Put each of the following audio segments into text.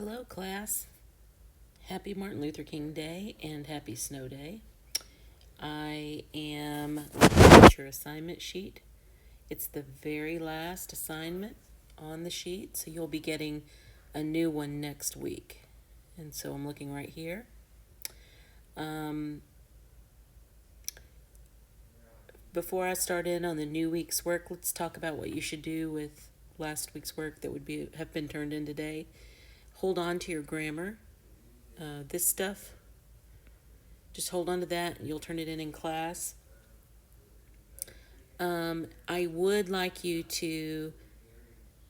Hello, class. Happy Martin Luther King Day and happy snow day. I am looking at your assignment sheet. It's the very last assignment on the sheet, so you'll be getting a new one next week. And so I'm looking right here. Before I start in on the new week's work, let's talk about what you should do with last week's work that would have been turned in today. Hold on to your grammar. This stuff, just hold on to that and you'll turn it in class. I would like you to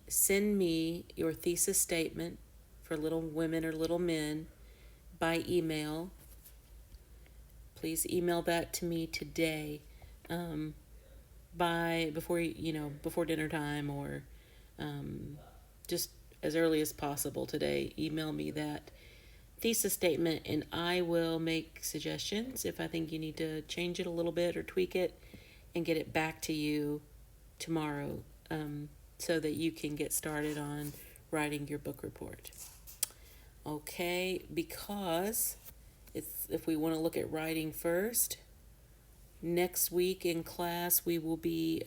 send me your thesis statement for Little Women or Little Men by email. Please email that to me today, before dinner time, or just as early as possible today. Email me that thesis statement and I will make suggestions if I think you need to change it a little bit or tweak it and get it back to you tomorrow, so that you can get started on writing your book report. Okay, because if we want to look at writing first, next week in class we will be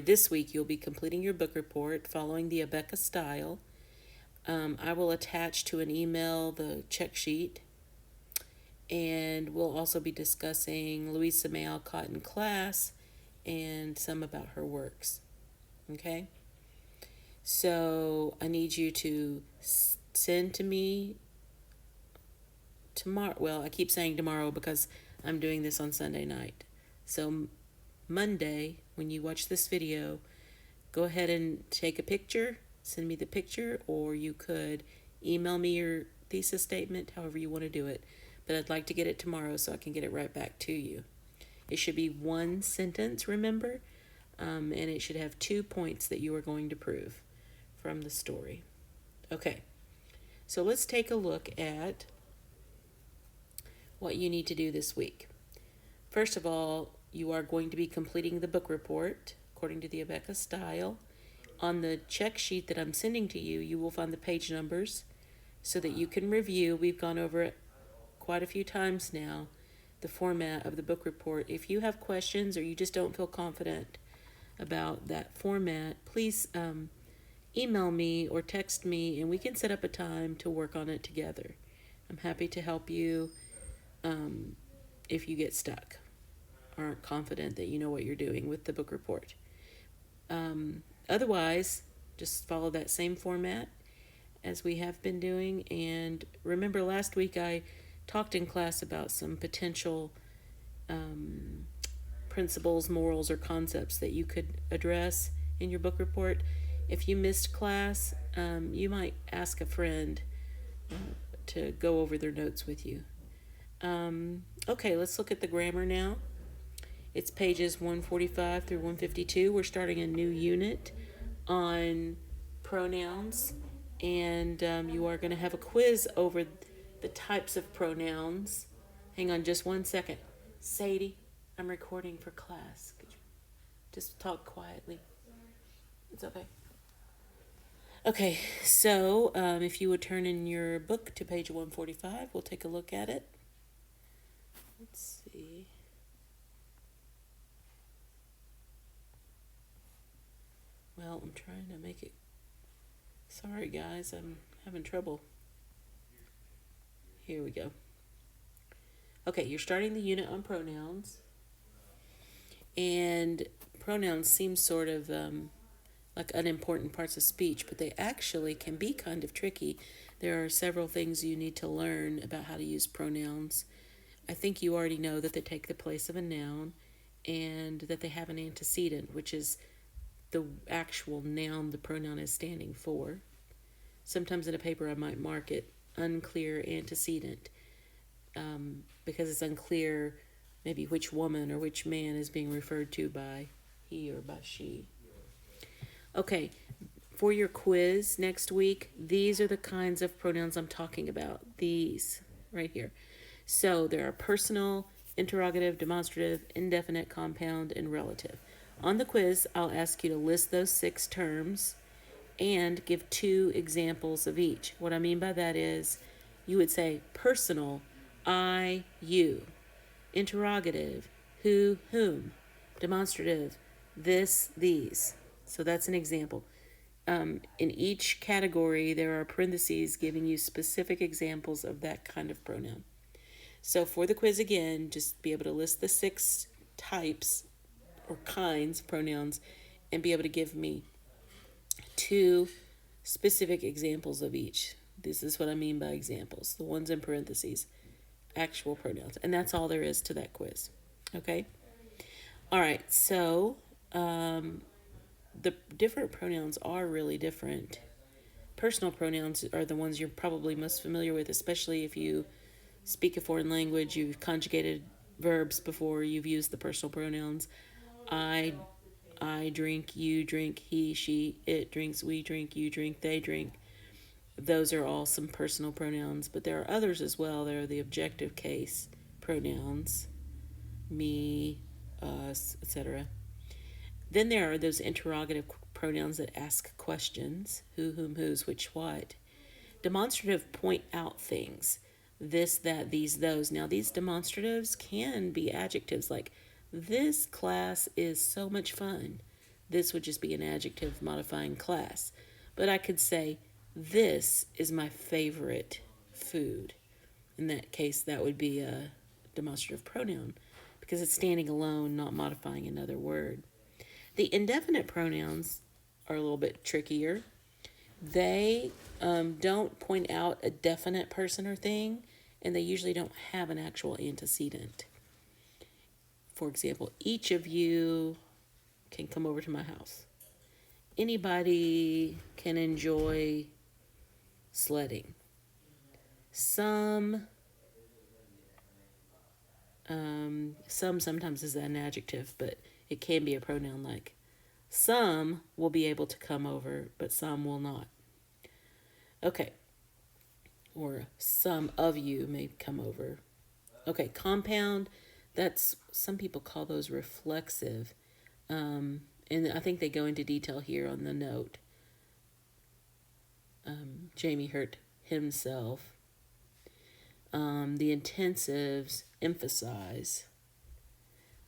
this week you'll be completing your book report following the Abeka style. I will attach to an email the check sheet, and we'll also be discussing Louisa May Alcott in class and some about her works. Okay? So I need you to send to me tomorrow. Well, I keep saying tomorrow because I'm doing this on Sunday night. So Monday, when you watch this video, go ahead and take a picture, send me the picture, or you could email me your thesis statement, however you want to do it. But I'd like to get it tomorrow so I can get it right back to you. It should be one sentence, remember? And it should have 2 points that you are going to prove from the story. Okay, so let's take a look at what you need to do this week. First of all, you are going to be completing the book report according to the Abeka style. On the check sheet that I'm sending to you, you will find the page numbers so that you can review. We've gone over it quite a few times now, the format of the book report. If you have questions or you just don't feel confident about that format, please email me or text me and we can set up a time to work on it together. I'm happy to help you if you get stuck, aren't confident that you know what you're doing with the book report. Otherwise, just follow that same format as we have been doing. And remember, last week I talked in class about some potential principles, morals, or concepts that you could address in your book report. If you missed class, you might ask a friend to go over their notes with you. Okay, let's look at the grammar now. It's pages 145 through 152. We're starting a new unit on pronouns, and you are going to have a quiz over the types of pronouns. Hang on just 1 second. Sadie, I'm recording for class. Could you just talk quietly? It's okay. Okay, so if you would turn in your book to page 145, we'll take a look at it. Let's see. Well, I'm trying to make it. Sorry, guys, I'm having trouble. Here we go. Okay, you're starting the unit on pronouns. And pronouns seem sort of like unimportant parts of speech, but they actually can be kind of tricky. There are several things you need to learn about how to use pronouns. I think you already know that they take the place of a noun and that they have an antecedent, which is the actual noun the pronoun is standing for. Sometimes in a paper I might mark it unclear antecedent because it's unclear maybe which woman or which man is being referred to by he or by she. Okay, for your quiz next week, these are the kinds of pronouns I'm talking about. These right here. So there are personal, interrogative, demonstrative, indefinite, compound, and relative. On the quiz, I'll ask you to list those 6 terms and give 2 examples of each. What I mean by that is you would say personal, I, you. Interrogative, who, whom. Demonstrative, this, these. So that's an example. In each category, there are parentheses giving you specific examples of that kind of pronoun. So for the quiz again, just be able to list the 6 types or kinds of pronouns and be able to give me 2 specific examples of each. This is what I mean by examples, the ones in parentheses, actual pronouns. And that's all there is to that quiz. Okay? All right, so the different pronouns are really different. Personal pronouns are the ones you're probably most familiar with, especially if you speak a foreign language, you've conjugated verbs before, you've used the personal pronouns. I drink, you drink, he, she, it drinks, we drink, you drink, they drink. Those are all some personal pronouns, but there are others as well. There are the objective case pronouns, me, us, etc. Then there are those interrogative pronouns that ask questions, who, whom, whose, which, what. Demonstrative point out things, this, that, these, those. Now, these demonstratives can be adjectives like, this class is so much fun. This would just be an adjective modifying class. But I could say, this is my favorite food. In that case, that would be a demonstrative pronoun because it's standing alone, not modifying another word. The indefinite pronouns are a little bit trickier. They don't point out a definite person or thing, and they usually don't have an actual antecedent. For example, each of you can come over to my house. Anybody can enjoy sledding. Some sometimes is an adjective, but it can be a pronoun like some will be able to come over, but some will not. Okay. Or some of you may come over. Okay, compound, that's, some people call those reflexive. And I think they go into detail here on the note. Jamie hurt himself. The intensives emphasize.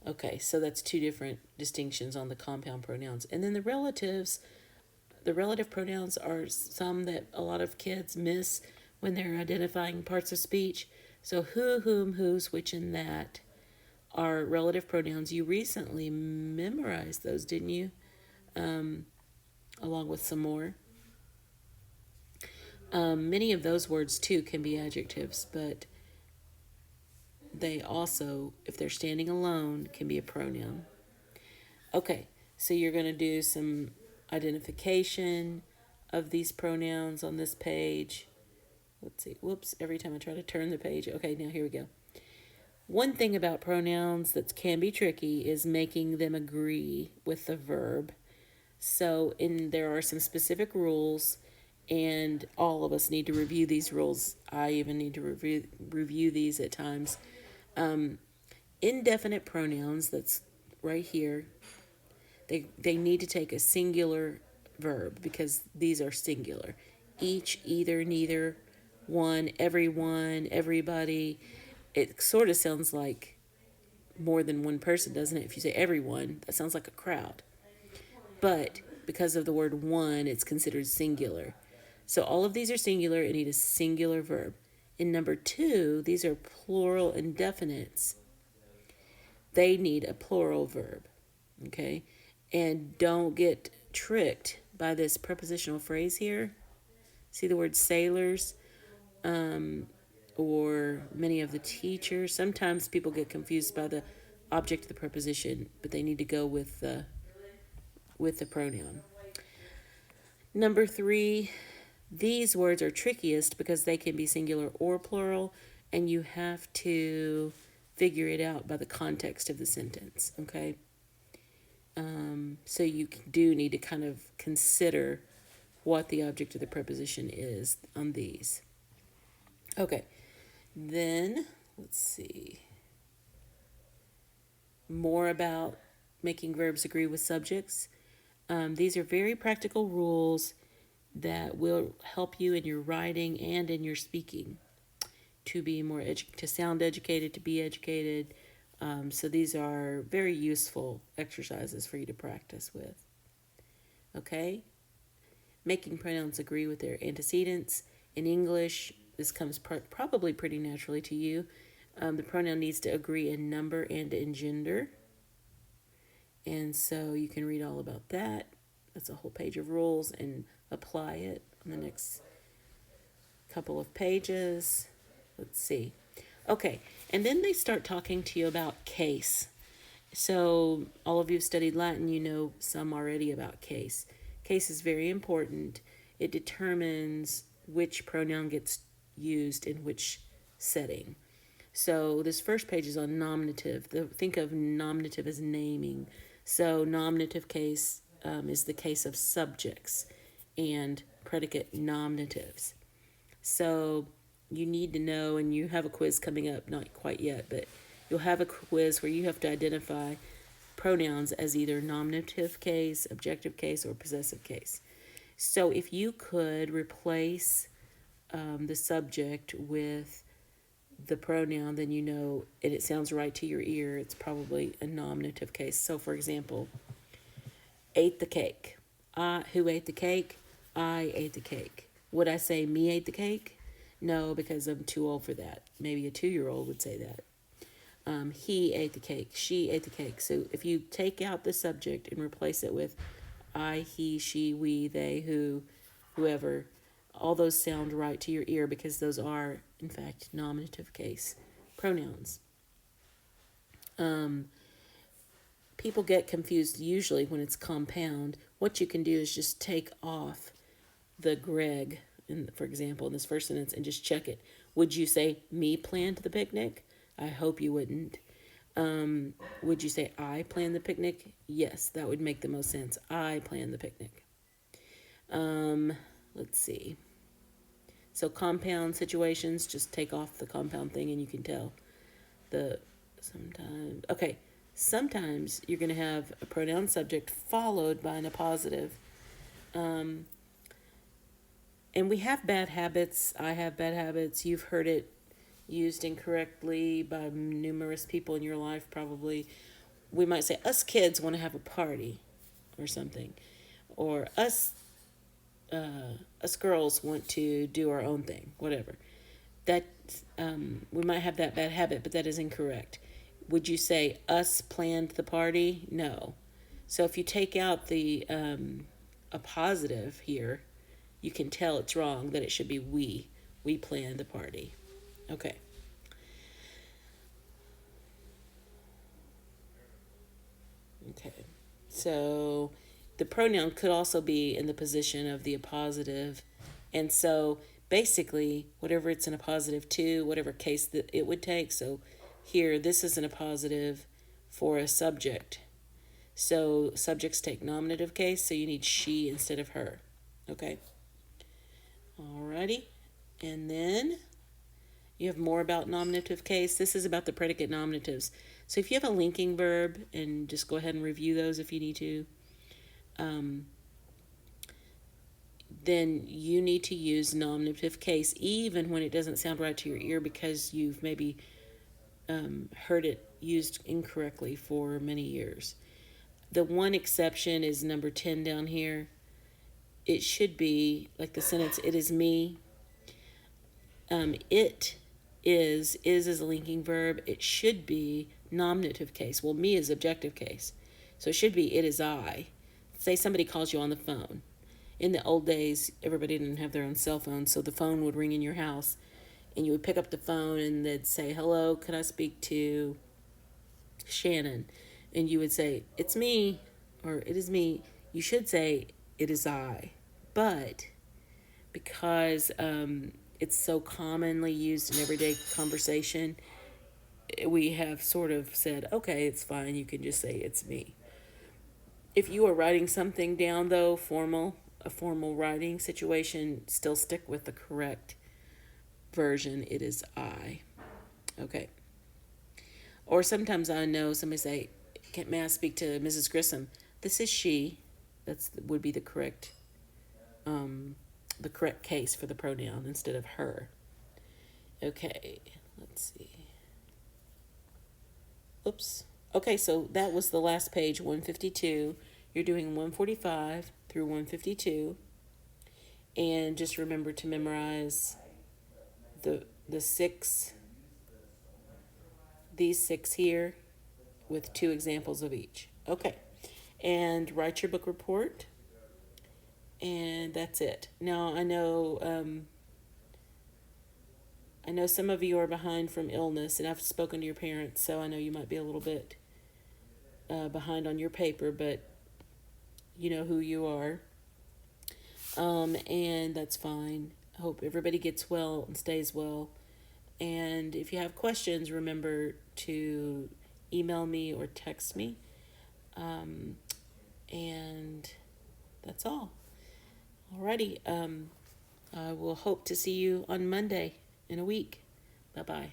Okay, so that's 2 different distinctions on the compound pronouns. And then the relatives, the relative pronouns are some that a lot of kids miss when they're identifying parts of speech. So who, whom, whose, which, and that are relative pronouns. You recently memorized those, didn't you? Along with some more. Many of those words, too, can be adjectives, but they also, if they're standing alone, can be a pronoun. Okay, so you're going to do some identification of these pronouns on this page. Let's see. Whoops, every time I try to turn the page. Okay, now here we go. One thing about pronouns that can be tricky is making them agree with the verb. So there are some specific rules, and all of us need to review these rules. I even need to review these at times. Indefinite pronouns, that's right here, they need to take a singular verb because these are singular. Each, either, neither, one, everyone, everybody. It sort of sounds like more than one person, doesn't it? If you say everyone, that sounds like a crowd. But because of the word one, it's considered singular. So all of these are singular and need a singular verb. In number 2, these are plural indefinites. They need a plural verb, okay? And don't get tricked by this prepositional phrase here. See the word sailors, or many of the teachers. Sometimes people get confused by the object of the preposition, but they need to go with the pronoun. Number 3, these words are trickiest because they can be singular or plural, and you have to figure it out by the context of the sentence, okay? So you do need to kind of consider what the object of the preposition is on these. Okay, then let's see. More about making verbs agree with subjects. These are very practical rules. that will help you in your writing and in your speaking to be more to sound educated, to be educated. So these are very useful exercises for you to practice with. Okay? Making pronouns agree with their antecedents. In English, this comes probably pretty naturally to you. The pronoun needs to agree in number and in gender. And so you can read all about that. That's a whole page of rules and apply it on the next couple of pages. Let's see. Okay, and then they start talking to you about case. So, all of you have studied Latin, you know some already about case. Case is very important. It determines which pronoun gets used in which setting. So, this first page is on nominative. Think of nominative as naming. So, nominative case is the case of subjects and predicate nominatives. So, you need to know, and you have a quiz coming up, not quite yet, but you'll have a quiz where you have to identify pronouns as either nominative case, objective case, or possessive case. So if you could replace the subject with the pronoun, then you know, and it sounds right to your ear, it's probably a nominative case. So for example, ate the cake. Who ate the cake? I ate the cake. Would I say me ate the cake? No, because I'm too old for that. Maybe a 2-year-old would say that. He ate the cake. She ate the cake. So if you take out the subject and replace it with I, he, she, we, they, who, whoever, all those sound right to your ear because those are, in fact, nominative case pronouns. People get confused usually when it's compound. What you can do is just take off the Greg, for example, in this first sentence, and just check it. Would you say me planned the picnic? I hope you wouldn't. Would you say I planned the picnic? Yes, that would make the most sense. I planned the picnic. Let's see. So compound situations, just take off the compound thing and you can tell. Sometimes you're going to have a pronoun subject followed by an appositive. And we have bad habits. I have bad habits. You've heard it used incorrectly by numerous people in your life, probably. We might say, us kids want to have a party or something. Or us girls want to do our own thing, whatever. That we might have that bad habit, but that is incorrect. Would you say us planned the party? No. So if you take out the appositive here, you can tell it's wrong, that it should be we. We planned the party. Okay. Okay. So the pronoun could also be in the position of the appositive. And so basically, whatever it's in a positive to, whatever case that it would take. So here, this is in a positive for a subject. So subjects take nominative case, so you need she instead of her. Okay? Alrighty. And then you have more about nominative case. This is about the predicate nominatives. So if you have a linking verb, and just go ahead and review those if you need to, then you need to use nominative case even when it doesn't sound right to your ear because you've maybe heard it used incorrectly for many years. The one exception is number 10 down here. It should be like the sentence, it is me. It is a linking verb. It should be nominative case. Well, me is objective case. So it should be it is I. Say somebody calls you on the phone. In the old days, everybody didn't have their own cell phone, so the phone would ring in your house, and you would pick up the phone and they'd say, hello, can I speak to Shannon? And you would say, it's me, or it is me. You should say, it is I. But because it's so commonly used in everyday conversation, we have sort of said, okay, it's fine, you can just say it's me. If you are writing something down, though, a formal writing situation, still stick with the correct version, it is I. Okay. Or sometimes I know somebody say, may I speak to Mrs. Grissom? This is she. Would be the correct the correct case for the pronoun instead of her. Okay, let's see. Oops. Okay, so that was the last page, 152. You're doing 145 through 152. And just remember to memorize the six, these six here with 2 examples of each. Okay. And write your book report. And that's it. Now, I know some of you are behind from illness, and I've spoken to your parents, so I know you might be a little bit behind on your paper, but you know who you are. And that's fine. I hope everybody gets well and stays well. And if you have questions, remember to email me or text me. And that's all. Alrighty. I will hope to see you on Monday in a week. Bye-bye.